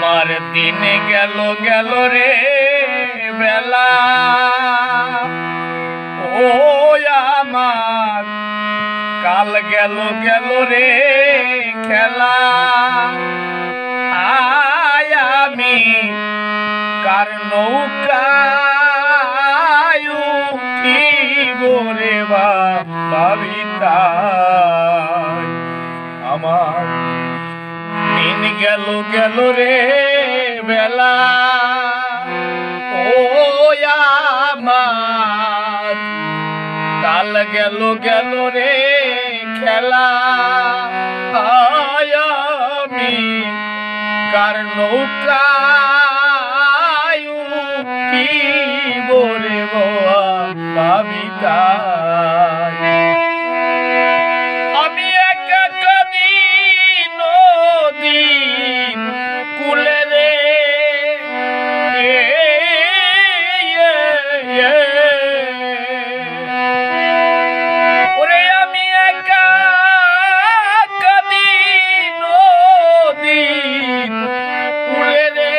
আমার দিন গেল গেল রে বেলা, ও আমার কাল গেল গেল রে খেলা। আয় আমি কার নৌকায় উঠিব রে ভাবিতাই। আমার দিন গেল গেল রে বেলা, ও আমার কাল গেল গেল রে খেলা। আমি কার নৌকায় উঠিব রে ভাবিতাই। আমি একা কাঁদি নদীর কূলে রে, ওরে আমি একা কাঁদি নদীর কূলে রে।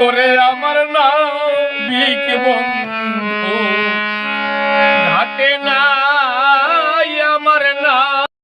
ওরে আমার নাবিক বন্ধু